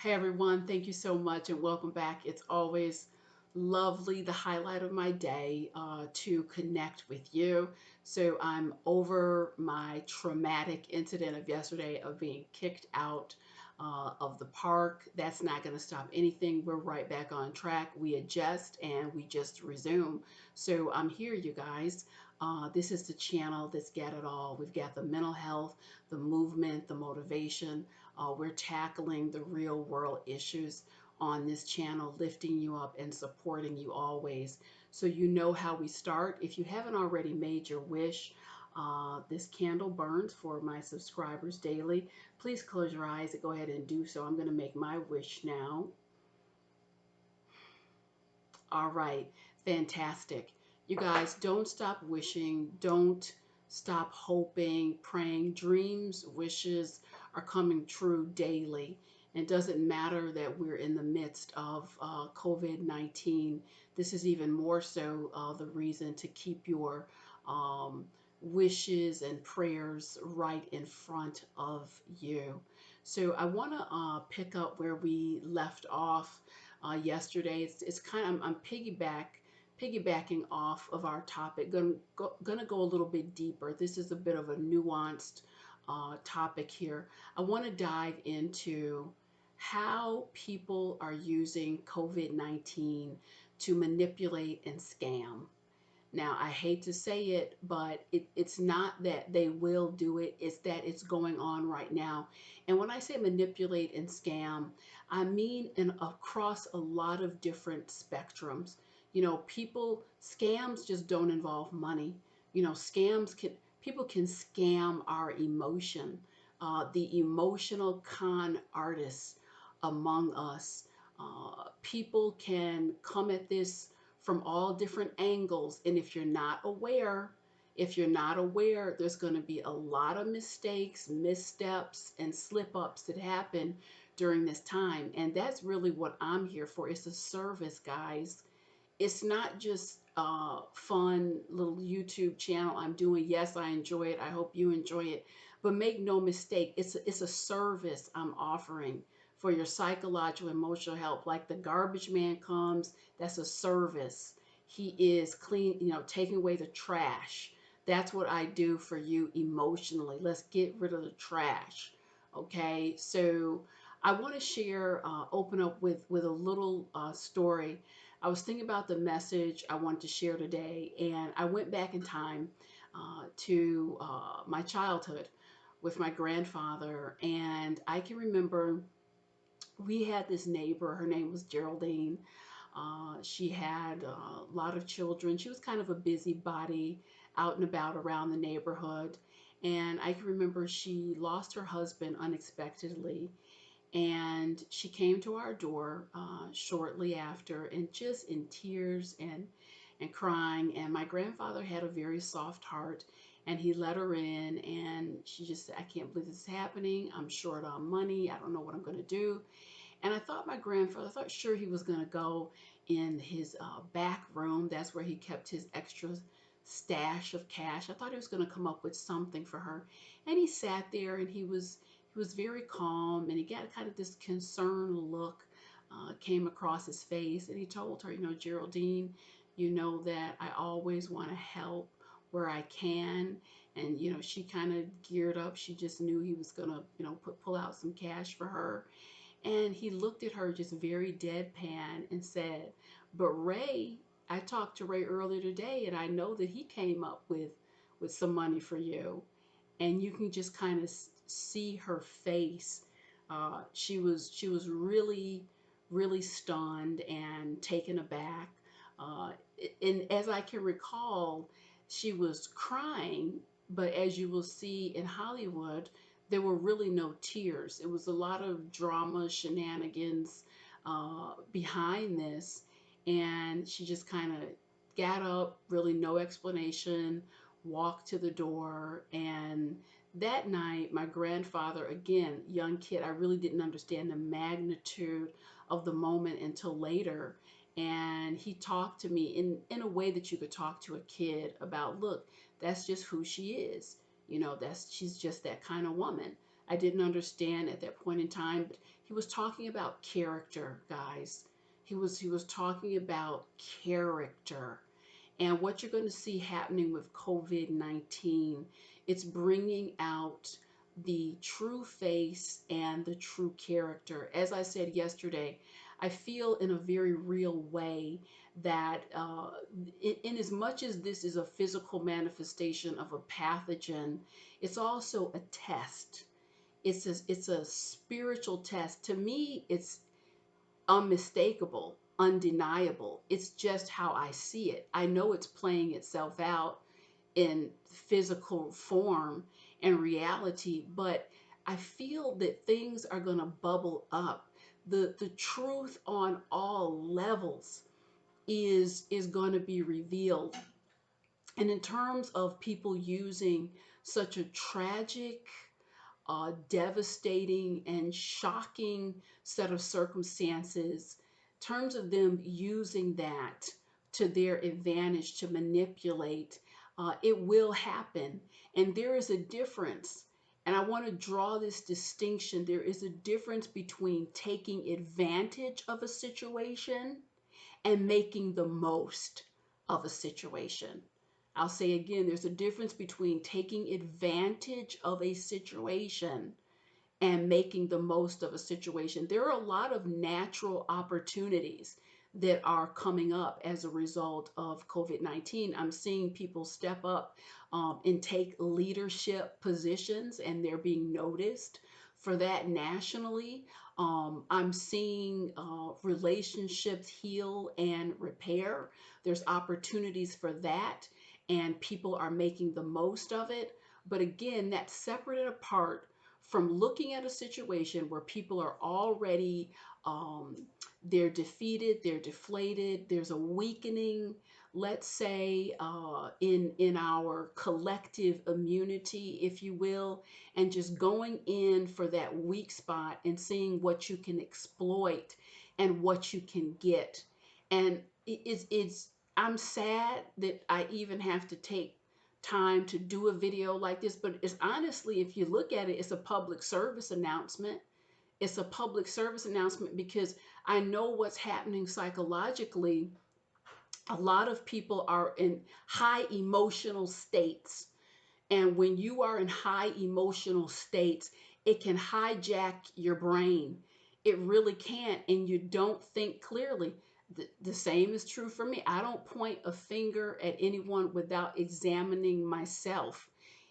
Hey everyone, thank you so much and welcome back. It's always lovely, the highlight of my day, to connect with you. So I'm over my traumatic incident of yesterday of being kicked out of the park. That's not going to stop anything. We're right back on track. We adjust and we just resume. So I'm here, you guys. This is the channel that's got it all. We've got the mental health, the movement, the motivation. We're tackling the real world issues on this channel, lifting you up and supporting you always. So you know how we start. If you haven't already made your wish, this candle burns for my subscribers daily. Please close your eyes and go ahead and do so. I'm going to make my wish now. All right, fantastic. You guys, don't stop wishing. Don't stop hoping, praying. Dreams, wishes are coming true daily. It doesn't matter that we're in the midst of COVID-19. This is even more so the reason to keep your um, wishes and prayers right in front of you. So I want to pick up where we left off yesterday. It's kind of I'm piggybacking off of our topic. Gonna go a little bit deeper. This is a bit of a nuanced topic here. I want to dive into how people are using COVID-19 to manipulate and scam. Now, I hate to say it, but it's not that they will do it, it's that it's going on right now. And when I say manipulate and scam, I mean across a lot of different spectrums. Scams just don't involve money. People can scam our emotion. The emotional con artists among us. People can come at this from all different angles. And if you're not aware, there's going to be a lot of mistakes, missteps, and slip ups that happen during this time. And that's really what I'm here for. It's a service, guys. It's not just fun little YouTube channel I'm doing. Yes, I enjoy it. I hope you enjoy it. But make no mistake, it's a service I'm offering for your psychological, emotional help. Like the garbage man comes, that's a service. He is clean, taking away the trash. That's what I do for you emotionally. Let's get rid of the trash. Okay, so I want to open up with a little story. I was thinking about the message I wanted to share today, and I went back in time to my childhood with my grandfather. And I can remember we had this neighbor. Her name was Geraldine. She had a lot of children. She was kind of a busybody out and about around the neighborhood. And I can remember she lost her husband unexpectedly, and she came to our door shortly after, and just in tears and crying. And my grandfather had a very soft heart, and he let her in. And she just said, "I can't believe this is happening. I'm short on money. I don't know what I'm going to do." And I thought sure he was going to go in his back room. That's where he kept his extra stash of cash. I thought he was going to come up with something for her. And he sat there, and he was very calm, and he got kind of this concerned look came across his face. And he told her, "Geraldine, you know that I always want to help where I can." And she kind of geared up. She just knew he was going to pull out some cash for her. And he looked at her just very deadpan and said, "But Ray, I talked to Ray earlier today, and I know that he came up with some money for you." And you can just kind of see her face. She was really really stunned and taken aback. Uh, and as I can recall, she was crying, but as you will see in Hollywood, there were really no tears. It was a lot of drama, shenanigans behind this. And she just kind of got up, really no explanation, walked to the door. And that night, my grandfather, again, young kid, I really didn't understand the magnitude of the moment until later. And he talked to me in a way that you could talk to a kid about, look, that's just who she is. She's just that kind of woman. I didn't understand at that point in time, but he was talking about character, guys. He was talking about character. And what you're going to see happening with COVID-19, it's bringing out the true face and the true character. As I said yesterday, I feel in a very real way that in as much as this is a physical manifestation of a pathogen, it's also a test. It's a spiritual test. To me, it's unmistakable, undeniable. It's just how I see it. I know it's playing itself out in physical form and reality, but I feel that things are going to bubble up. The truth on all levels is going to be revealed. And in terms of people using such a tragic, devastating and shocking set of circumstances, in terms of them using that to their advantage to manipulate, it will happen. And there is a difference. And I want to draw this distinction. There is a difference between taking advantage of a situation and making the most of a situation. I'll say again, there's a difference between taking advantage of a situation and making the most of a situation. There are a lot of natural opportunities that are coming up as a result of COVID-19. I'm seeing people step up and take leadership positions, and they're being noticed for that nationally. I'm seeing relationships heal and repair. There's opportunities for that, and people are making the most of it. But again, that's separate and apart from looking at a situation where people are already um, they're defeated, they're deflated, there's a weakening, let's say, in our collective immunity, if you will, and just going in for that weak spot and seeing what you can exploit and what you can get. And it's I'm sad that I even have to take time to do a video like this, but it's honestly, if you look at it, it's a public service announcement. It's a public service announcement because I know what's happening psychologically. A lot of people are in high emotional states, and when you are in high emotional states, it can hijack your brain. It really can, and you don't think clearly. The same is true for me. I don't point a finger at anyone without examining myself.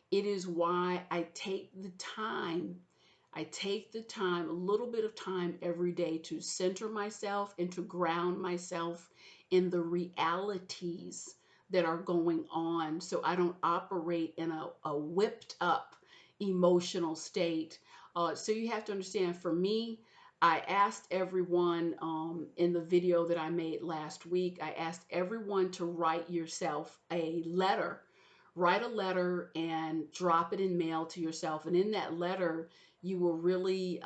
It is why I take the time, a little bit of time every day to center myself and to ground myself in the realities that are going on so I don't operate in a whipped up emotional state. So you have to understand, for me, I asked everyone in the video that I made last week, I asked everyone to write yourself a letter. Write a letter and drop it in mail to yourself. And in that letter, you will really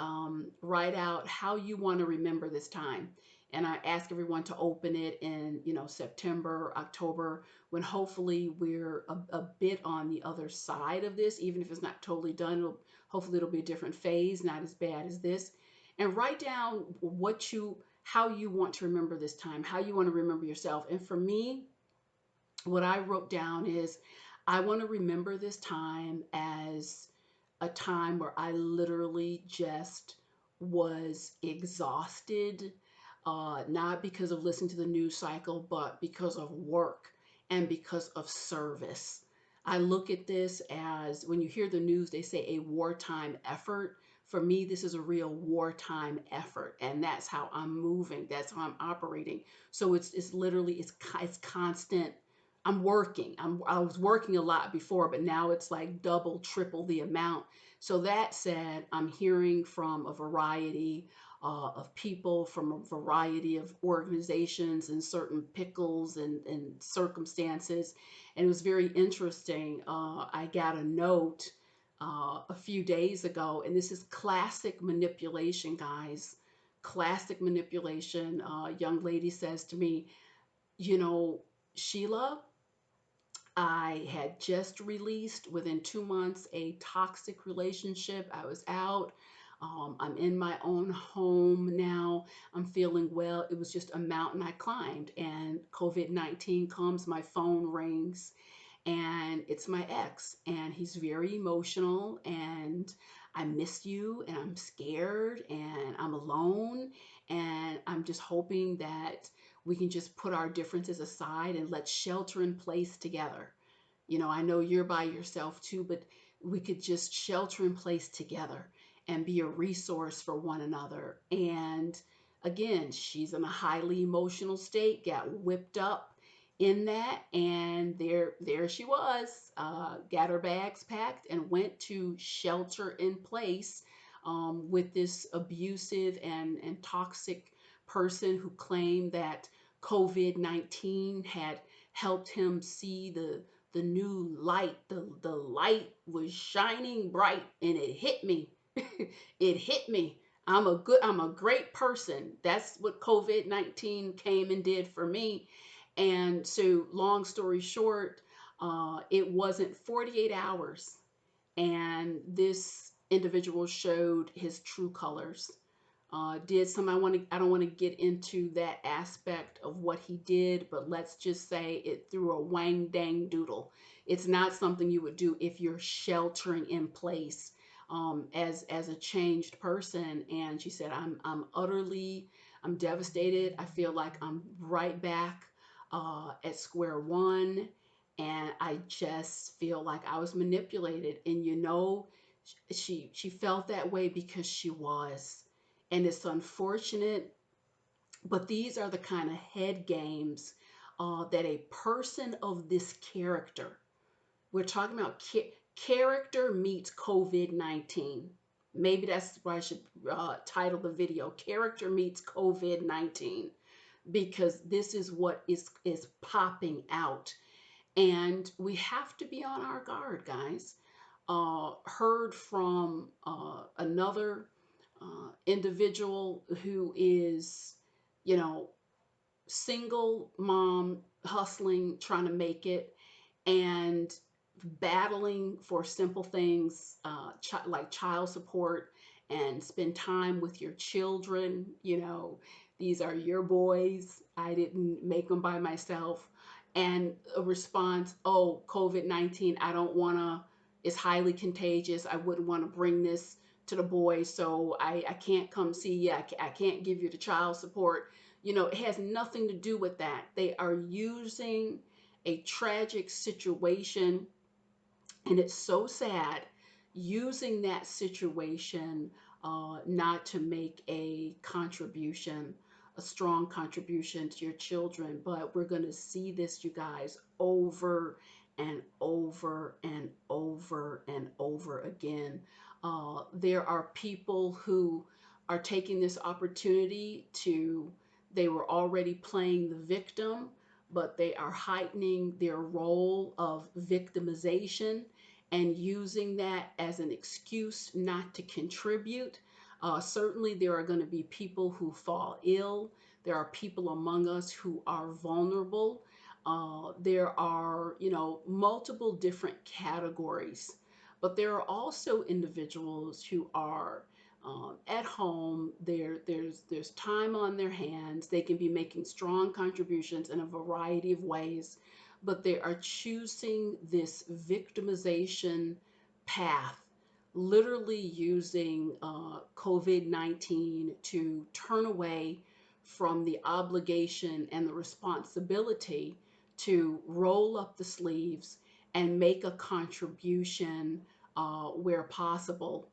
write out how you want to remember this time. And I ask everyone to open it in, September, October, when hopefully we're a bit on the other side of this. Even if it's not totally done, hopefully it'll be a different phase, not as bad as this. And write down how you want to remember this time, how you want to remember yourself. And for me, what I wrote down is I want to remember this time as a time where I literally just was exhausted, not because of listening to the news cycle, but because of work and because of service. I look at this as, when you hear the news, they say a wartime effort. For me, this is a real wartime effort, and that's how I'm moving. That's how I'm operating. So it's literally it's constant. I'm working. I was working a lot before, but now it's like double, triple the amount. So that said, I'm hearing from a variety of people, from a variety of organizations and certain pickles and circumstances. And it was very interesting. I got a note a few days ago, and this is classic manipulation, guys. Classic manipulation. A young lady says to me, you know, Sheila, I had just released within 2 months a toxic relationship. I was out. I'm in my own home now. I'm feeling well. It was just a mountain I climbed, and COVID-19 comes, my phone rings, and it's my ex, and he's very emotional, and I miss you, and I'm scared, and I'm alone, and I'm just hoping that we can just put our differences aside and let's shelter in place together. I know you're by yourself too, but we could just shelter in place together and be a resource for one another. And again, she's in a highly emotional state, got whipped up in that, and there she was, got her bags packed and went to shelter in place with this abusive and toxic person who claimed that COVID-19 had helped him see the new light. The light was shining bright, and it hit me. It hit me. I'm a great person. That's what COVID-19 came and did for me. And so, long story short, it wasn't 48 hours, and this individual showed his true colors. Did some I don't want to get into that aspect of what he did, but let's just say it threw a wang dang doodle. It's not something you would do if you're sheltering in place as a changed person. And she said, I'm devastated. I feel like I'm right back at square one, and I just feel like I was manipulated. And she felt that way because she was, and it's unfortunate, but these are the kind of head games that a person of this character, we're talking about character meets COVID-19. Maybe that's why I should title the video Character Meets COVID-19, because this is what is popping out. And we have to be on our guard, guys. Heard from another individual who is, you know, single mom, hustling, trying to make it, and battling for simple things like child support and spend time with your children. These are your boys. I didn't make them by myself. And a response, oh, COVID-19, I don't want to, it's highly contagious. I wouldn't want to bring this to the boys, so I can't come see you. I can't give you the child support. It has nothing to do with that. They are using a tragic situation, and it's so sad, using that situation not to make a strong contribution to your children. But we're going to see this, you guys, over and over and over and over again. There are people who are taking this opportunity to, they were already playing the victim, but they are heightening their role of victimization and using that as an excuse not to contribute. Certainly, there are going to be people who fall ill. There are people among us who are vulnerable. There are, multiple different categories, but there are also individuals who are at home. There's time on their hands. They can be making strong contributions in a variety of ways, but they are choosing this victimization path, literally using COVID-19 to turn away from the obligation and the responsibility to roll up the sleeves and make a contribution where possible.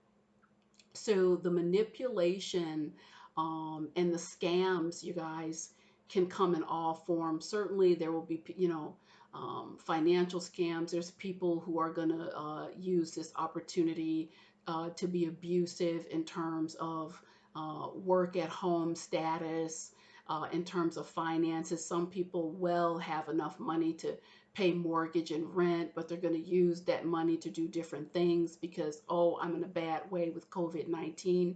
So the manipulation and the scams, you guys, can come in all forms. Certainly, there will be, financial scams. There's people who are going to use this opportunity to be abusive in terms of work at home status, in terms of finances. Some people will have enough money to pay mortgage and rent, but they're going to use that money to do different things because, oh, I'm in a bad way with COVID-19.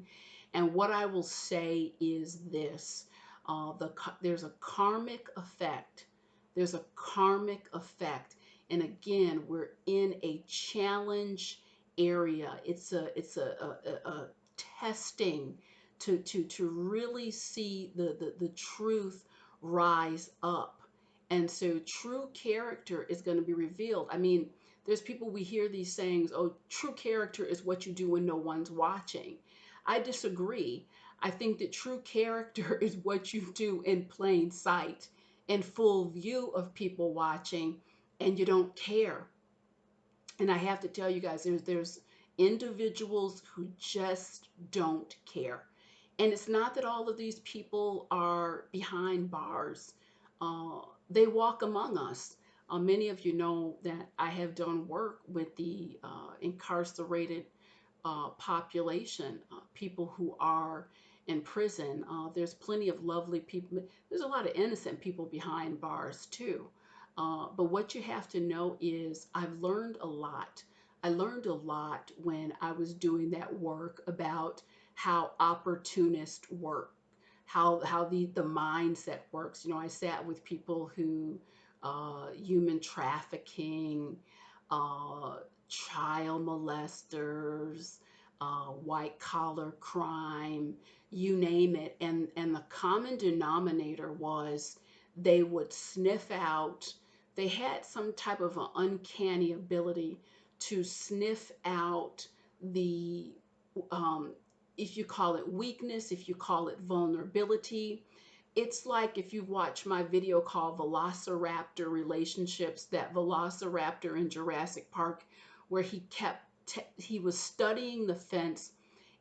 And what I will say is this, there's a karmic effect. There's a karmic effect. And again, we're in a challenge area. It's a testing to really see the truth rise up. And so true character is going to be revealed. I mean, there's people, we hear these sayings, oh, true character is what you do when no one's watching. I disagree. I think that true character is what you do in plain sight, in full view of people watching, and you don't care. And I have to tell you guys, there's individuals who just don't care. And it's not that all of these people are behind bars. Uh, they walk among us. Many of you know that I have done work with the incarcerated population, people who are in prison. There's plenty of lovely people. There's a lot of innocent people behind bars too. But what you have to know is I've learned a lot. I learned a lot when I was doing that work about how opportunists work, how the mindset works. You know, I sat with people who human trafficking, uh, child molesters, white collar crime, you name it. And the common denominator was they would sniff out, they had some type of an uncanny ability to sniff out the, um, if you call it weakness, if you call it vulnerability. It's like if you've watched my video called Velociraptor Relationships, that Velociraptor in Jurassic Park, where he was studying the fence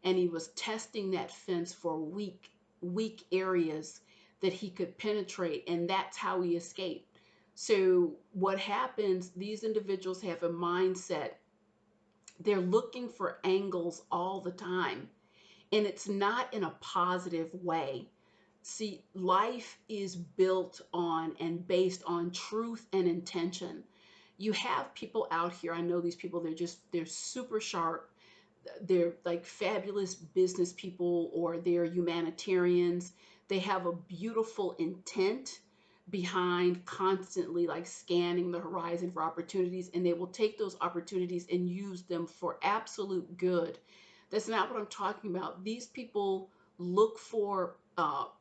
and he was testing that fence for weak areas that he could penetrate, and that's how he escaped. So what happens, these individuals have a mindset, they're looking for angles all the time, and it's not in a positive way. See, life is built on and based on truth and intention. You have people out here, I know these people, they're super sharp, they're like fabulous business people, or they're humanitarians. They have a beautiful intent behind constantly like scanning the horizon for opportunities, and they will take those opportunities and use them for absolute good. That's not what I'm talking about. These people look for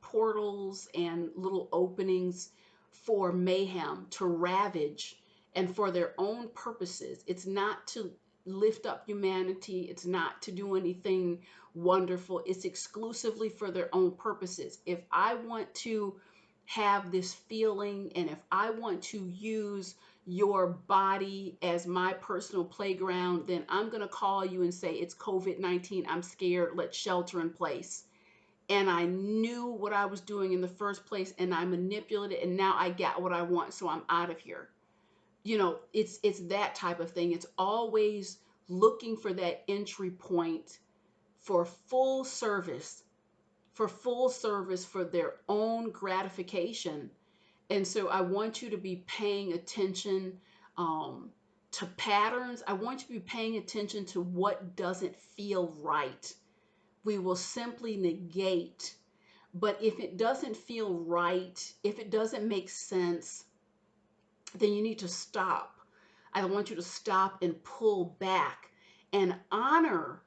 portals and little openings for mayhem, to ravage, and for their own purposes. It's not to lift up humanity, it's not to do anything wonderful. It's exclusively for their own purposes. If I want to have this feeling, and if I want to use your body as my personal playground, then I'm going to call you and say, it's COVID-19. I'm scared. Let's shelter in place. And I knew what I was doing in the first place, and I manipulated, and now I got what I want, so I'm out of here. You know, it's that type of thing. It's always looking for that entry point for full service, for their own gratification. And so I want you to be paying attention um, to patterns. I want you to be paying attention to what doesn't feel right. We will simply negate. But if it doesn't feel right, if it doesn't make sense, then you need to stop. I want you to stop and pull back and honor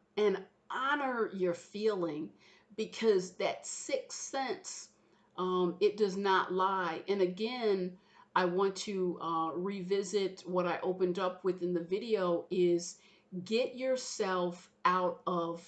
your feeling, because that sixth sense, it does not lie. And again, I want to revisit what I opened up with in the video is get yourself out of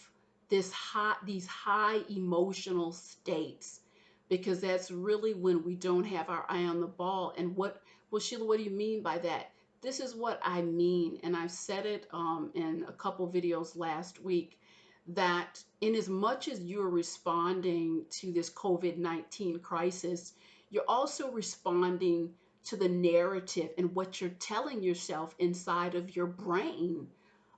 these high emotional states, because that's really when we don't have our eye on the ball. And well, Sheila, what do you mean by that? This is what I mean, and I've said it in a couple videos last week, that in as much as you're responding to this COVID-19 crisis, you're also responding to the narrative and what you're telling yourself inside of your brain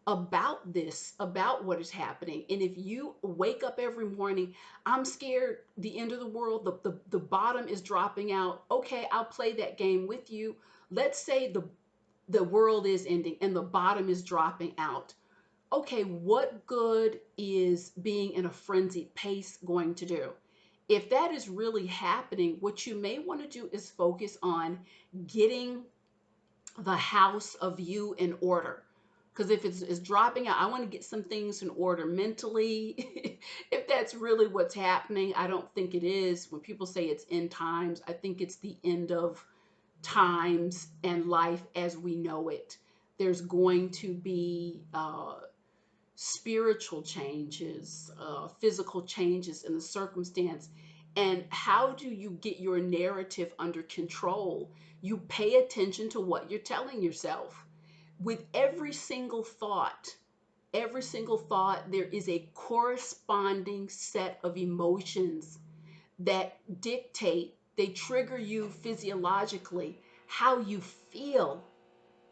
about this, about what is happening. And if you wake up every morning, I'm scared, the end of the world, the bottom is dropping out. Okay, I'll play that game with you. Let's say the world is ending and the bottom is dropping out. Okay, what good is being in a frenzied pace going to do? If that is really happening, what you may want to do is focus on getting the house of you in order. Because if it's dropping out, I want to get some things in order mentally. If that's really what's happening, I don't think it is. When people say it's end times, I think it's the end of times and life as we know it. There's going to be spiritual changes, physical changes in the circumstance. And how do you get your narrative under control? You pay attention to what you're telling yourself. With every single thought, there is a corresponding set of emotions that dictate, they trigger you physiologically, how you feel.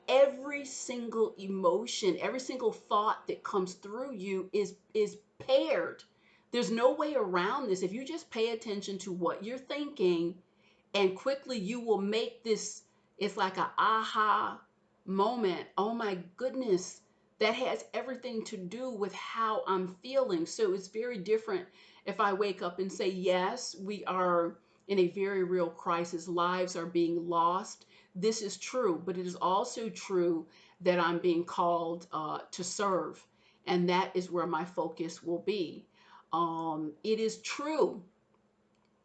Every single emotion, every single thought that comes through you is paired. There's no way around this. If you just pay attention to what you're thinking, and quickly you will make this, it's like a aha moment. Oh my goodness, that has everything to do with how I'm feeling. So it's very different if I wake up and say, yes, we are in a very real crisis, lives are being lost. This is true, but it is also true that I'm being called to serve, and that is where my focus will be. It is true,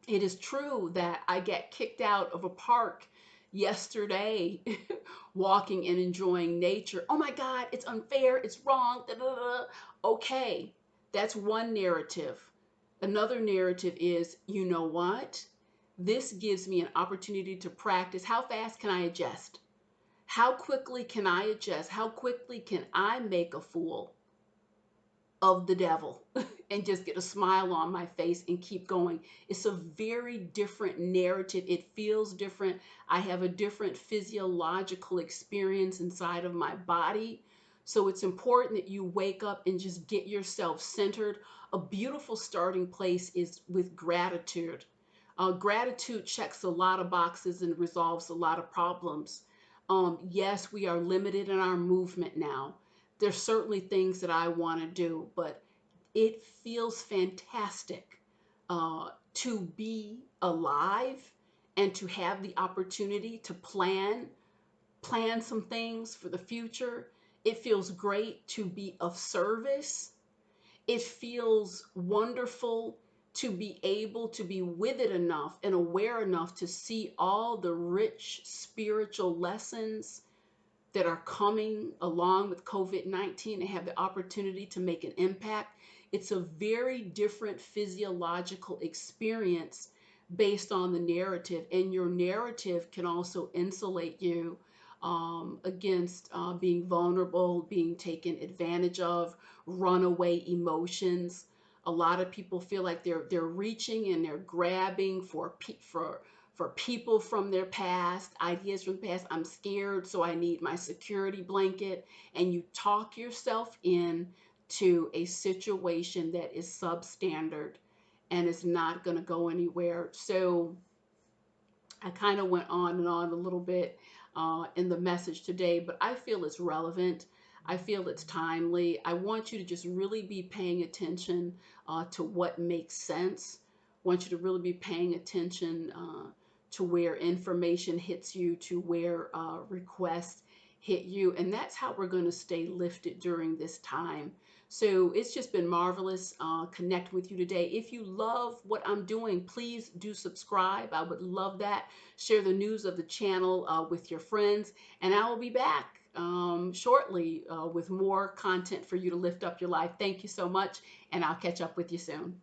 it is true that I got kicked out of a park yesterday walking and enjoying nature. Oh my God, it's unfair, it's wrong. Da, da, da. Okay, that's one narrative. Another narrative is, you know what? This gives me an opportunity to practice. How fast can I adjust? How quickly can I adjust? How quickly can I make a fool of the devil and just get a smile on my face and keep going? It's a very different narrative. It feels different. I have a different physiological experience inside of my body. So it's important that you wake up and just get yourself centered. A beautiful starting place is with gratitude. Gratitude checks a lot of boxes and resolves a lot of problems. Yes, we are limited in our movement now. There's certainly things that I want to do, but it feels fantastic to be alive and to have the opportunity to plan some things for the future. It feels great to be of service. It feels wonderful to be able to be with it enough and aware enough to see all the rich spiritual lessons that are coming along with COVID-19 and have the opportunity to make an impact. It's a very different physiological experience based on the narrative, and your narrative can also insulate you against being vulnerable, being taken advantage of, runaway emotions. A lot of people feel like they're reaching and they're grabbing for people from their past, ideas from the past. I'm scared, so I need my security blanket. And you talk yourself in to a situation that is substandard and is not going to go anywhere. So I kind of went on and on a little bit in the message today, but I feel it's relevant. I feel it's timely. I want you to just really be paying attention to what makes sense. I want you to really be paying attention to where information hits you, to where requests hit you. And that's how we're going to stay lifted during this time. So it's just been marvelous connect with you today. If you love what I'm doing, please do subscribe. I would love that. Share the news of the channel with your friends, and I will be back shortly with more content for you to lift up your life. Thank you so much, and I'll catch up with you soon.